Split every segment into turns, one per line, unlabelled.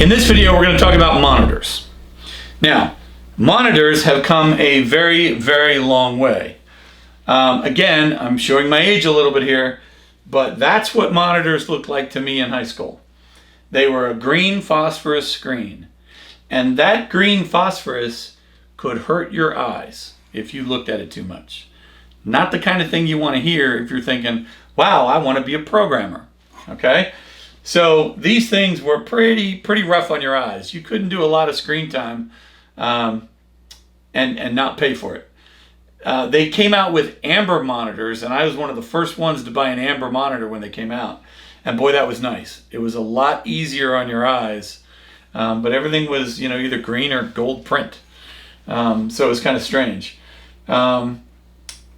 In this video, we're going to talk about monitors. Now, monitors have come a very, very long way. Again, I'm showing my age a little bit here, but that's what monitors looked like to me in high school. They were a green phosphorus screen, and that green phosphorus could hurt your eyes if you looked at it too much. Not the kind of thing you want to hear if you're thinking, wow, I want to be a programmer, okay? So these things were pretty rough on your eyes. You couldn't do a lot of screen time and not pay for it. They came out with amber monitors, and I was one of the first ones to buy an amber monitor when they came out. And boy, that was nice. It was a lot easier on your eyes, but everything was, either green or gold print. So it was kind of strange. But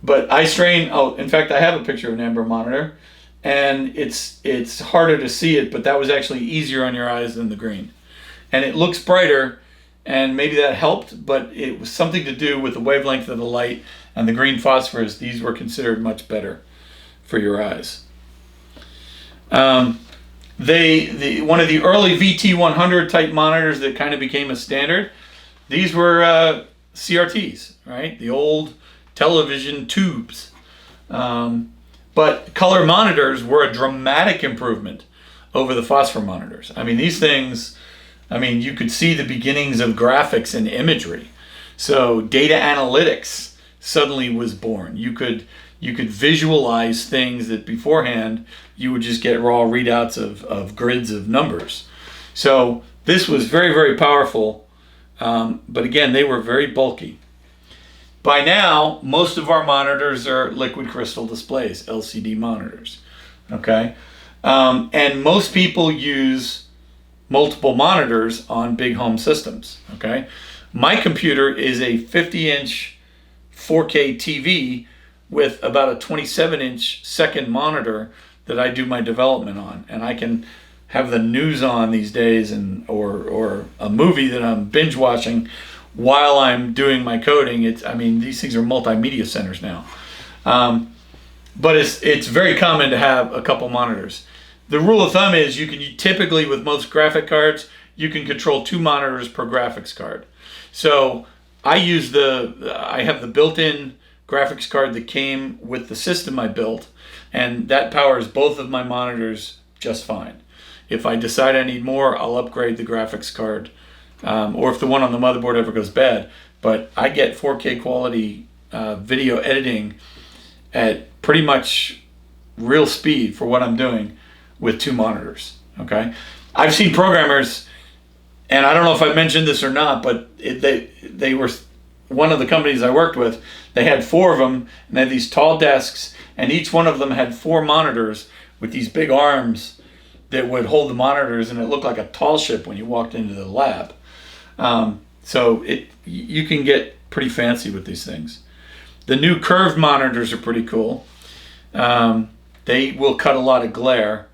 in fact, I have a picture of an amber monitor, and it's harder to see it, but that was actually easier on your eyes than the green. And it looks brighter, and maybe that helped, but it was something to do with the wavelength of the light and the green phosphorus. These were considered much better for your eyes. One of the early VT100 type monitors that kind of became a standard, these were CRTs, right? The old television tubes. But color monitors were a dramatic improvement over the phosphor monitors. I mean, these things, you could see the beginnings of graphics and imagery. So data analytics suddenly was born. You could visualize things that beforehand you would just get raw readouts of grids of numbers. So this was very, very powerful. But again, they were very bulky. By now, most of our monitors are liquid crystal displays, LCD monitors, okay? And most people use multiple monitors on big home systems, okay? My computer is a 50-inch 4K TV with about a 27-inch second monitor that I do my development on. And I can have the news on these days or a movie that I'm binge watching while I'm doing my coding. These things are multimedia centers now. But it's very common to have a couple monitors. The rule of thumb is you typically, with most graphic cards, you can control 2 monitors per graphics card. So I have the built-in graphics card that came with the system I built, and that powers both of my monitors just fine. If I decide I need more, I'll upgrade the graphics card. Or if the one on the motherboard ever goes bad. But I get 4K quality video editing at pretty much real speed for what I'm doing with 2 monitors, okay? I've seen programmers, and I don't know if I mentioned this or not, but they were one of the companies I worked with. They had 4 of them, and they had these tall desks, and each one of them had 4 monitors with these big arms that would hold the monitors, and it looked like a tall ship when you walked into the lab. So you can get pretty fancy with these things. The new curved monitors are pretty cool. They will cut a lot of glare.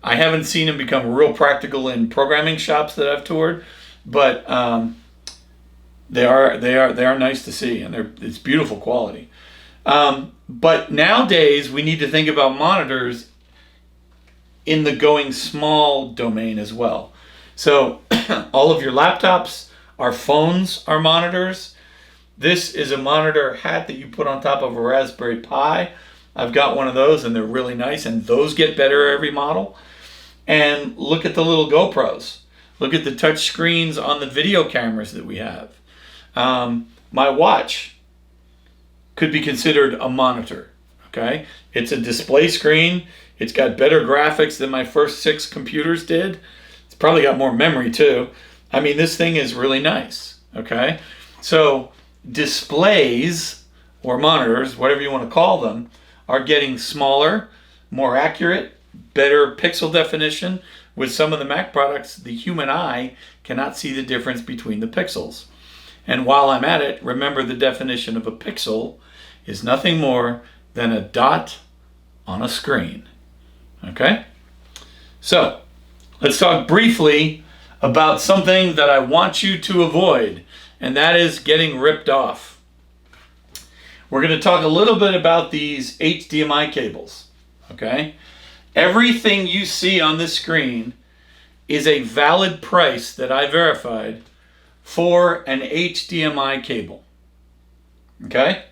I haven't seen them become real practical in programming shops that I've toured, but they are nice to see, and it's beautiful quality. But nowadays we need to think about monitors in the going small domain as well. So all of your laptops, our phones are monitors. This is a monitor hat that you put on top of a Raspberry Pi. I've got one of those, and they're really nice, and those get better every model. And look at the little GoPros. Look at the touch screens on the video cameras that we have. My watch could be considered a monitor, okay? It's a display screen. It's got better graphics than my first 6 computers did. It's probably got more memory too. This thing is really nice, okay? So displays, or monitors, whatever you want to call them, are getting smaller, more accurate, better pixel definition. With some of the Mac products, the human eye cannot see the difference between the pixels. And while I'm at it, remember the definition of a pixel is nothing more than a dot on a screen, okay? So let's talk briefly about something that I want you to avoid, and that is getting ripped off. We're going to talk a little bit about these HDMI cables, okay? Everything you see on this screen is a valid price that I verified for an HDMI cable. Okay?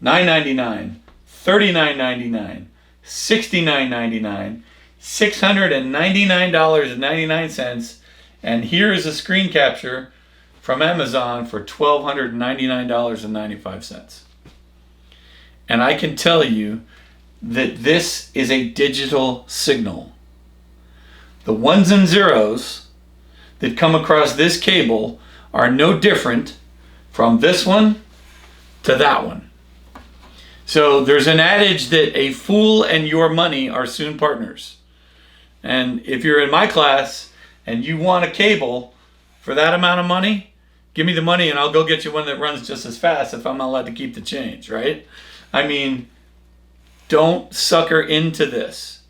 $9.99, $39.99, $69.99, $699.99, and here is a screen capture from Amazon for $1,299.95. And I can tell you that this is a digital signal. The ones and zeros that come across this cable are no different from this one to that one. So there's an adage that a fool and your money are soon partners. And if you're in my class and you want a cable for that amount of money, give me the money and I'll go get you one that runs just as fast if I'm not allowed to keep the change, right? I mean, don't sucker into this.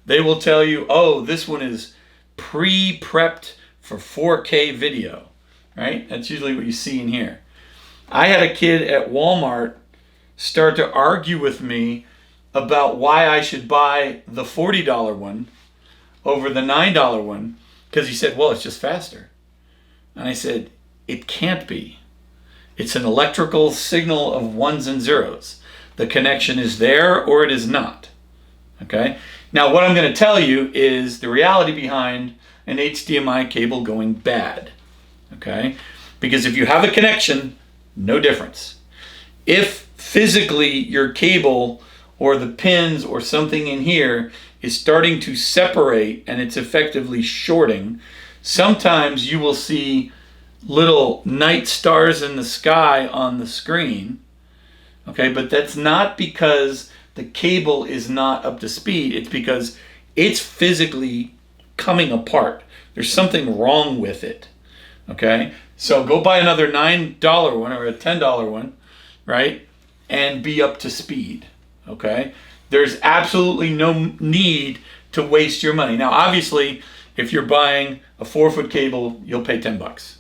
They will tell you, oh, this one is pre-prepped for 4K video, right? That's usually what you see in here. I had a kid at Walmart start to argue with me about why I should buy the $40 one over the $9 one, because he said, well, it's just faster. And I said, it can't be. It's an electrical signal of ones and zeros. The connection is there or it is not. Okay? Now, what I'm going to tell you is the reality behind an HDMI cable going bad. Okay? Because if you have a connection, no difference. If physically your cable or the pins or something in here is starting to separate and it's effectively shorting, sometimes you will see little night stars in the sky on the screen. Okay, but that's not because the cable is not up to speed. It's because it's physically coming apart. There's something wrong with it. Okay, so go buy another $9 one or a $10 one, right? And be up to speed. Okay, there's absolutely no need to waste your money. Now, obviously, if you're buying a 4-foot cable, you'll pay $10,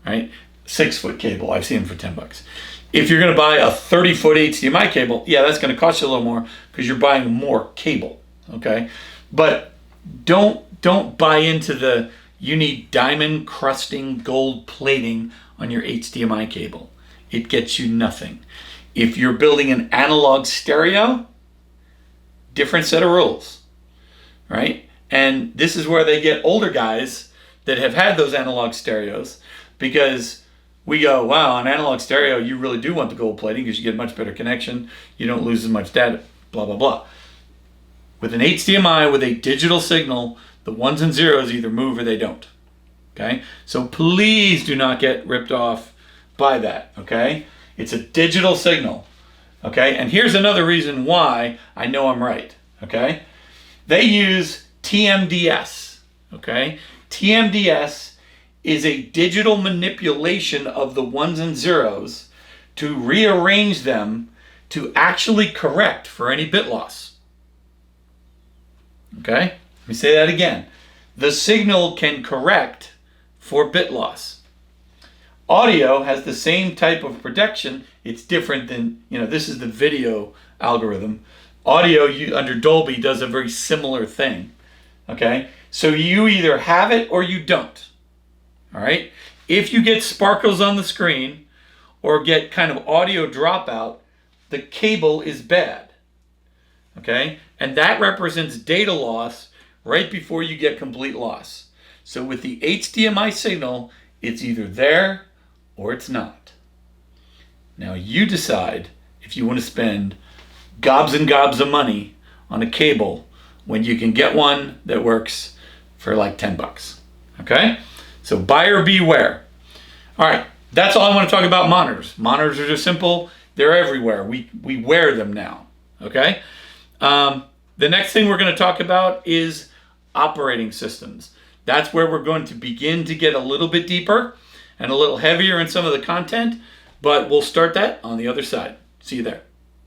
right? 6-foot cable, I've seen them for $10. If you're going to buy a 30-foot HDMI cable, yeah, that's going to cost you a little more because you're buying more cable, okay? But don't buy into the you need diamond crusting gold plating on your HDMI cable. It gets you nothing. If you're building an analog stereo, different set of rules, right? And this is where they get older guys that have had those analog stereos, because we go, wow, on analog stereo, you really do want the gold plating because you get much better connection. You don't lose as much data, blah, blah, blah. With an HDMI, with a digital signal, the ones and zeros either move or they don't, okay? So please do not get ripped off by that, okay? It's a digital signal, okay? And here's another reason why I know I'm right, okay? They use TMDS, okay? TMDS is a digital manipulation of the ones and zeros to rearrange them to actually correct for any bit loss. Okay? Let me say that again. The signal can correct for bit loss. Audio has the same type of protection. It's different than, this is the video algorithm. Audio under Dolby does a very similar thing. Okay? So you either have it or you don't. All right? If you get sparkles on the screen or get kind of audio dropout, the cable is bad. Okay? And that represents data loss right before you get complete loss. So with the HDMI signal, it's either there or it's not. Now you decide if you want to spend gobs and gobs of money on a cable when you can get one that works for like $10. Okay? So buyer beware. All right, that's all I want to talk about monitors. Monitors are just simple. They're everywhere. We wear them now, okay? The next thing we're going to talk about is operating systems. That's where we're going to begin to get a little bit deeper and a little heavier in some of the content, but we'll start that on the other side. See you there.